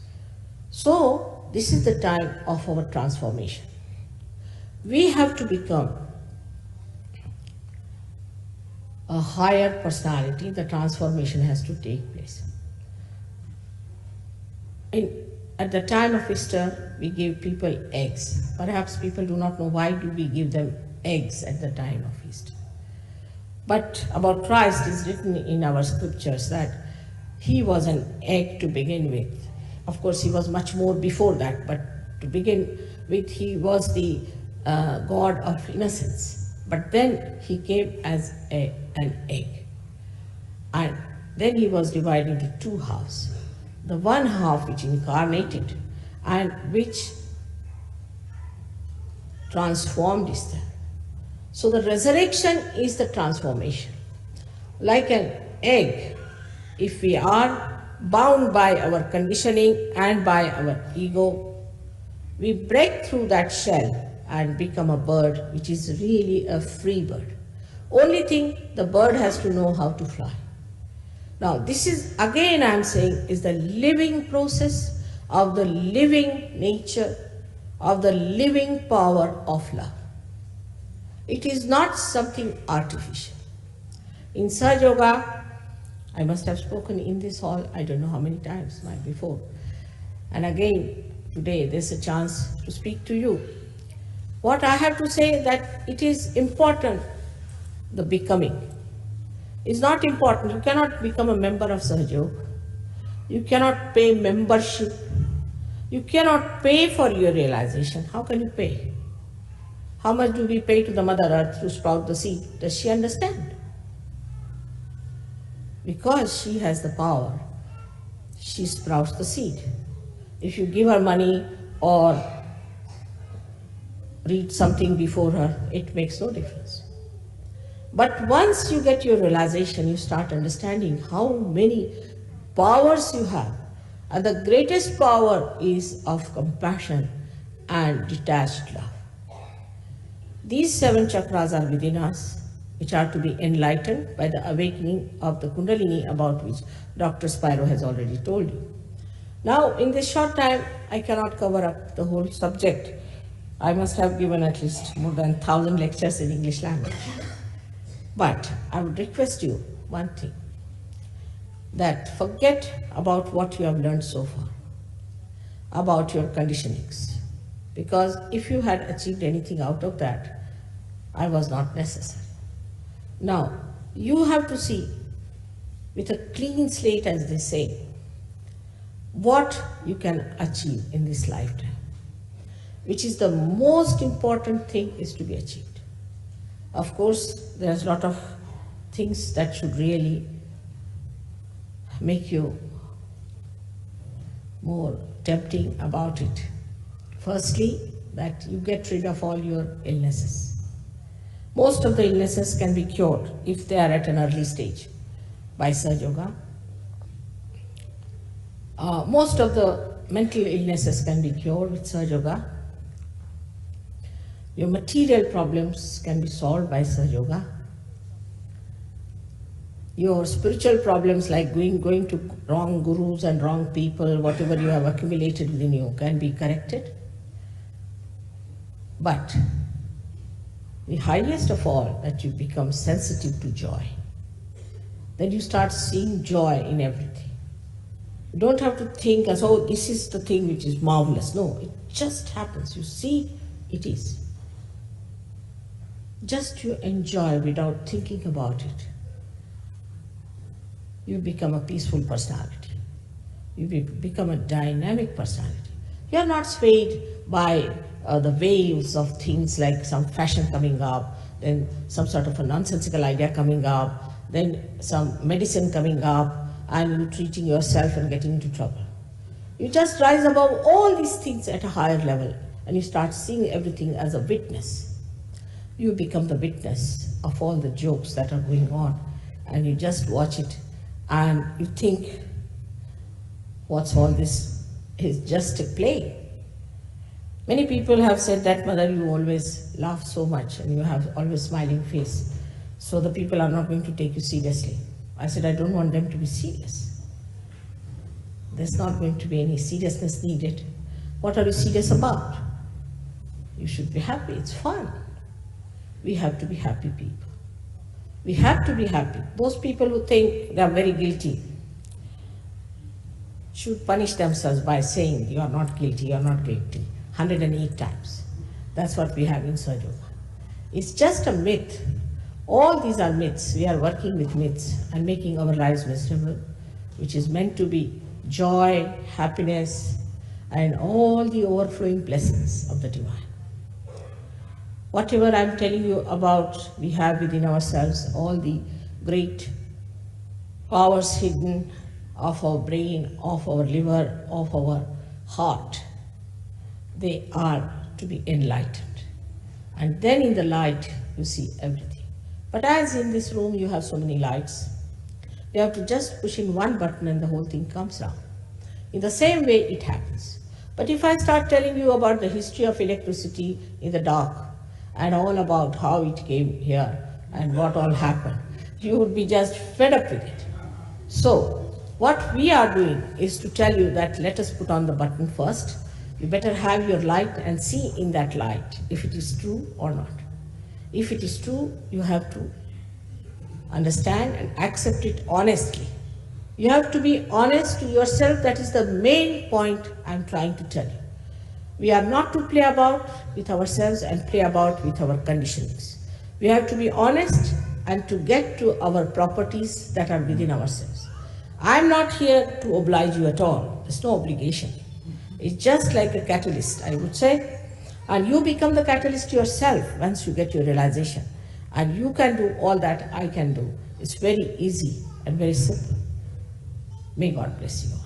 So this is the time of our transformation. We have to become a higher personality. The transformation has to take place. At the time of Easter, we give people eggs. Perhaps people do not know why do we give them eggs at the time of Easter. But about Christ is written in our scriptures that he was an egg to begin with. Of course, he was much more before that, but to begin with, he was the God of innocence. But then he came as an egg. And then he was divided into two halves. The one half which incarnated and which transformed Easter. So the resurrection is the transformation. Like an egg, if we are bound by our conditioning and by our ego, we break through that shell and become a bird which is really a free bird. Only thing, the bird has to know how to fly. Now this is, again I am saying, is the living process of the living nature, of the living power of love. It is not something artificial. In Sahaja Yoga, I must have spoken in this hall, I don't know how many times before. And again, today there's a chance to speak to you. What I have to say that it is important, the becoming. It's not important. You cannot become a member of Sahaja Yoga. You cannot pay membership. You cannot pay for your realization. How can you pay? How much do we pay to the Mother Earth to sprout the seed? Does she understand? Because she has the power, she sprouts the seed. If you give her money or read something before her, it makes no difference. But once you get your realization, you start understanding how many powers you have. And the greatest power is of compassion and detached love. These 7 chakras are within us, which are to be enlightened by the awakening of the Kundalini, about which Dr. Spiro has already told you. Now, in this short time, I cannot cover up the whole subject. I must have given at least more than 1,000 lectures in English language. But I would request you one thing, that forget about what you have learned so far, about your conditionings. Because if you had achieved anything out of that, I was not necessary. Now, you have to see with a clean slate, as they say, what you can achieve in this lifetime, which is the most important thing is to be achieved. Of course, there's a lot of things that should really make you more tempting about it. Firstly, that you get rid of all your illnesses. Most of the illnesses can be cured if they are at an early stage by Sahaja Yoga. Most of the mental illnesses can be cured with Sahaja Yoga. Your material problems can be solved by Sahaja Yoga. Your spiritual problems, like going to wrong gurus and wrong people, whatever you have accumulated within you, can be corrected. But the highest of all, that you become sensitive to joy. Then you start seeing joy in everything. You don't have to think as, oh, this is the thing which is marvelous. No, it just happens. You see, it is. Just you enjoy without thinking about it. You become a peaceful personality. You become a dynamic personality. You are not swayed by the waves of things like some fashion coming up, then some sort of a nonsensical idea coming up, then some medicine coming up, and you treating yourself and getting into trouble. You just rise above all these things at a higher level, and you start seeing everything as a witness. You become the witness of all the jokes that are going on, and you just watch it, and you think, what's all this? It's just a play. Many people have said that, Mother, you always laugh so much and you have always smiling face, so the people are not going to take you seriously. I said, I don't want them to be serious. There's not going to be any seriousness needed. What are you serious about? You should be happy, it's fun. We have to be happy people. We have to be happy. Those people who think they are very guilty should punish themselves by saying, you are not guilty, you are not guilty, 108 times. That's what we have in Sahaja Yoga. It's just a myth. All these are myths. We are working with myths and making our lives miserable, which is meant to be joy, happiness, and all the overflowing blessings of the divine. Whatever I'm telling you about, we have within ourselves all the great powers hidden of our brain, of our liver, of our heart. They are to be enlightened. And then in the light, you see everything. But as in this room, you have so many lights, you have to just push in one button and the whole thing comes down. In the same way, it happens. But if I start telling you about the history of electricity in the dark, and all about how it came here and what all happened, you would be just fed up with it. So what we are doing is to tell you that let us put on the button first. You better have your light and see in that light if it is true or not. If it is true, you have to understand and accept it honestly. You have to be honest to yourself. That is the main point I'm trying to tell you. We are not to play about with ourselves and play about with our conditionings. We have to be honest and to get to our properties that are within ourselves. I'm not here to oblige you at all. There's no obligation. It's just like a catalyst, I would say. And you become the catalyst yourself once you get your realization. And you can do all that I can do. It's very easy and very simple. May God bless you all.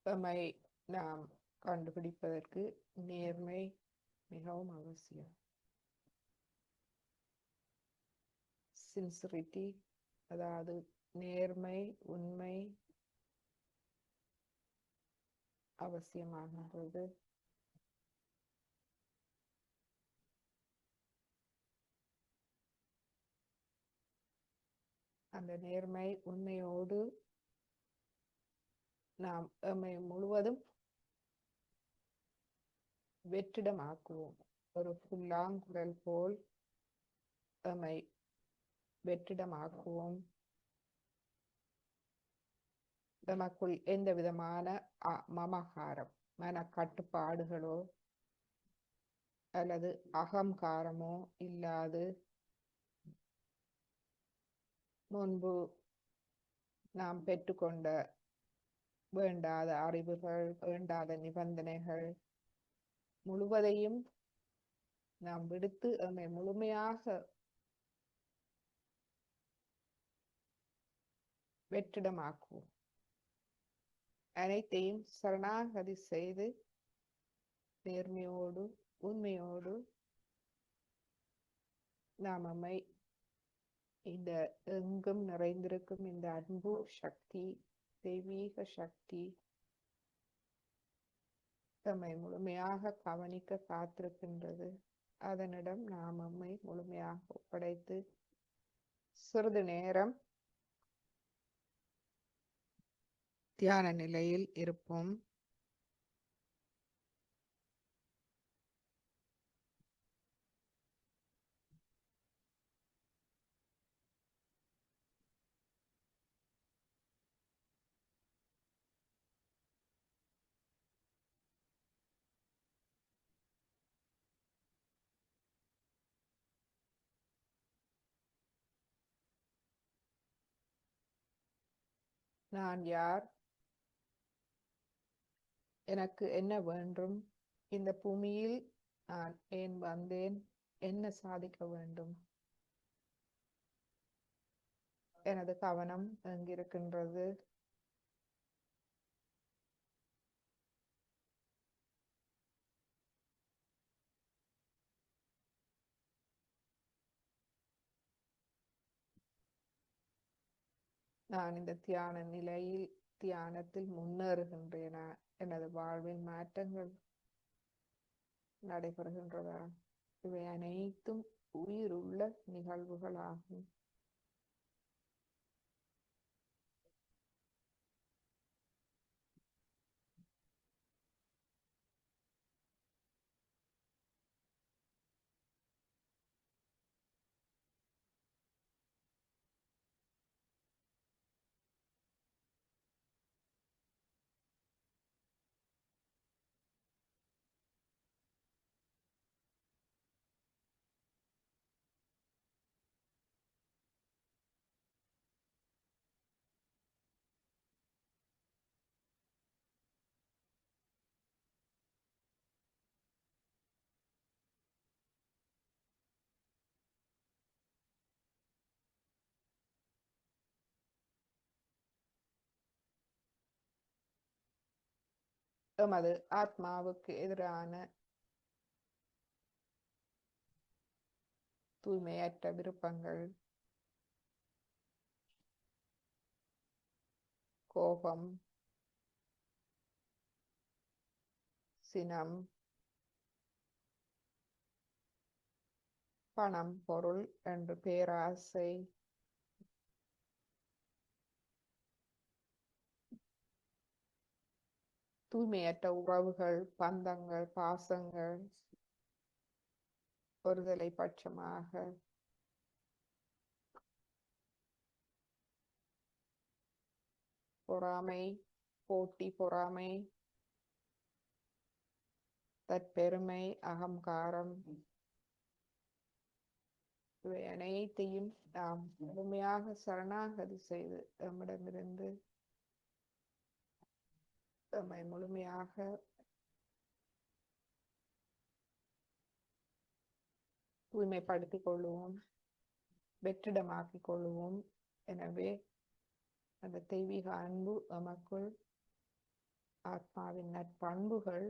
எம்மை நாம் கண்டுபிடிப்பதற்கு நேர்மை மிகவும் அவசியம். Sincerity, அதாவது நேர்மை, உண்மை அவசியமாகின்றது. அந்த நேர்மை உண்மையோடு நாம் எம்மை முழுவதும் வெற்றிடமாக்குவோம். ஒரு புல்லாங்குழல் போல் எம்மை வெற்றிடமாக்குவோம். நமக்குள் எந்த விதமான மமகாரம், மன கட்டுப்பாடுகளோ அல்லது அகங்காரமோ இல்லாது, முன்பு நாம் பெற்றுக்கொண்ட வேண்டாத அறிவுகள், வேண்டாத நிபந்தனைகள் முழுவதையும் நாம் விடுத்து எம்மை முழுமையாக வெற்றிடமாக்குவோம். அனைத்தையும் சரணாகதி செய்து நேர்மையோடு உண்மையோடு நாம் நம்மை இந்த எங்கும் நிறைந்திருக்கும் இந்த அன்பு சக்தி, தெய்வீக சக்தி நம்மை முழுமையாக கவனிக்க காத்திருக்கின்றது. அதனிடம் நாம் நம்மை முழுமையாக ஒப்படைத்து சிறிது நேரம் தியான நிலையில் இருப்போம். நான் யார்? எனக்கு என்ன வேண்டும்? இந்த பூமியில் நான் ஏன் வந்தேன்? என்ன சாதிக்க வேண்டும்? எனது கவனம் எங்கிருக்கின்றது? நான் இந்த தியான நிலையில், தியானத்தில் முன்னேறுகின்றேனா? எனது வாழ்வில் மாற்றங்கள் நடைபெறுகின்றதா? இவை அனைத்தும் உயிருள்ள நிகழ்வுகளாகும். எமது ஆத்மாவுக்கு எதிரான தூய்மையற்ற விருப்பங்கள், கோபம், சினம், பணம், பொருள் என்று பேராசை, தூய்மையற்ற உறவுகள், பந்தங்கள், பாசங்கள், ஒருதலை பட்சமாக பொறாமை, போட்டி பொறாமை, தற்பெருமை, அகங்காரம், இவை அனைத்தையும் நாம் முழுமையாக சரணாகதி செய்து நம்மிடமிருந்து நம்மை முழுமையாக தூய்மைப்படுத்திக் கொள்வோம், வெற்றிடமாக்கிக் கொள்வோம். எனவே அந்த தெய்வீக அன்பு நமக்குள் ஆத்மாவின் நற்பண்புகள்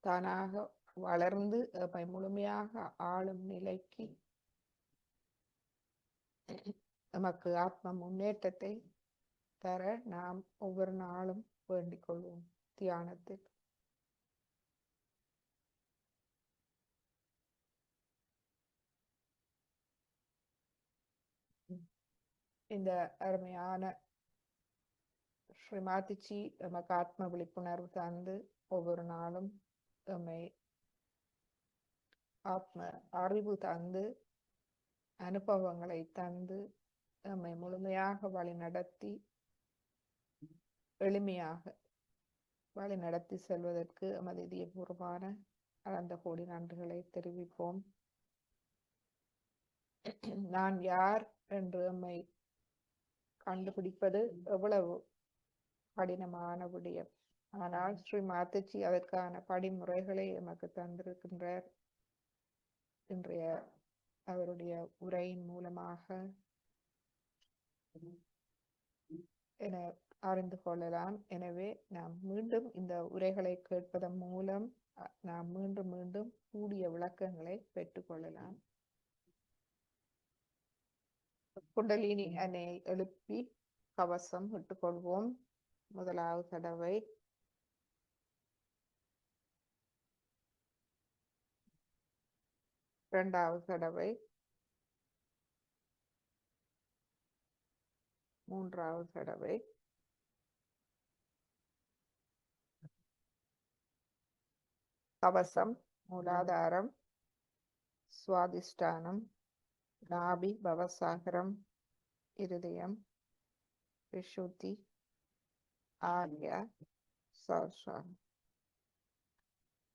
தானாக வளர்ந்து நம்மை முழுமையாக ஆளும் நிலைக்கு நமக்கு ஆத்ம முன்னேற்றத்தை தர நாம் ஒவ்வொரு நாளும் வேண்டிக் கொள்வோம் தியானத்தில். இந்த அருமையான ஸ்ரீமாதிஜி நமக்கு ஆத்ம விழிப்புணர்வு தந்து ஒவ்வொரு நாளும் நம்மை ஆத்ம அறிவு தந்து அனுபவங்களை தந்து நம்மை முழுமையாக வழி நடத்தி எளிமையாக வழி நடத்தி செல்வதற்கு எமது இதயபூர்வமான அனந்த கோடி நன்றிகளை தெரிவிப்போம். நான் யார் என்று நம்மை கண்டுபிடிப்பது எவ்வளவு கடினமான விடயம். ஆனால் ஸ்ரீ மாதாஜி அதற்கான படிமுறைகளை எமக்கு தந்திருக்கின்றார். இன்றைய அவருடைய உரையின் மூலமாக என அறிந்து கொள்ளலாம். எனவே நாம் மீண்டும் இந்த உரைகளை கேட்பதன் மூலம் நாம் மீண்டும் மீண்டும் கூடிய விளக்கங்களை பெற்றுக்கொள்ளலாம். குண்டலினி அணையை எழுப்பி கவசம் இட்டுக்கொள்வோம். முதலாவது தடவை, இரண்டாவது தடவை, மூன்றாவது தடவை, கவசம் மூலாதாரம், சுவாதிஷ்டானம், நாபி, பவசாகரம், இருதயம், விஷுத்தி, ஆர்யா, சர்ஷம்.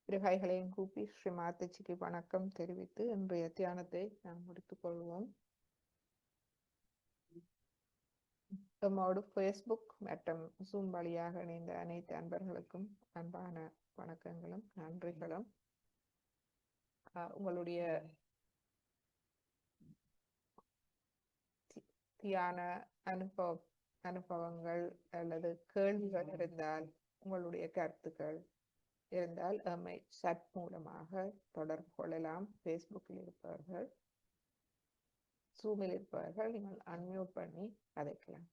இருகைகளையும் கூப்பி ஸ்ரீ மாதாஜிக்கு வணக்கம் தெரிவித்து இன்றைய தியானத்தை நாம் முடித்துக் கொள்வோம். நம்மோடு ஃபேஸ்புக் மற்றும் ஜூம் வழியாக இணைந்த அனைத்து அன்பர்களுக்கும் அன்பான வணக்கங்களும் நன்றிகளும். உங்களுடைய தியான அனுபவங்கள் அல்லது கேள்விகள் இருந்தால், உங்களுடைய கருத்துக்கள் இருந்தால் நம்மை சட் மூலமாக தொடர்பு கொள்ளலாம். ஃபேஸ்புக்கில் இருப்பவர்கள், ஜூமில் இருப்பவர்கள் நீங்கள் அன்மியூட் பண்ணி கதைக்கலாம்.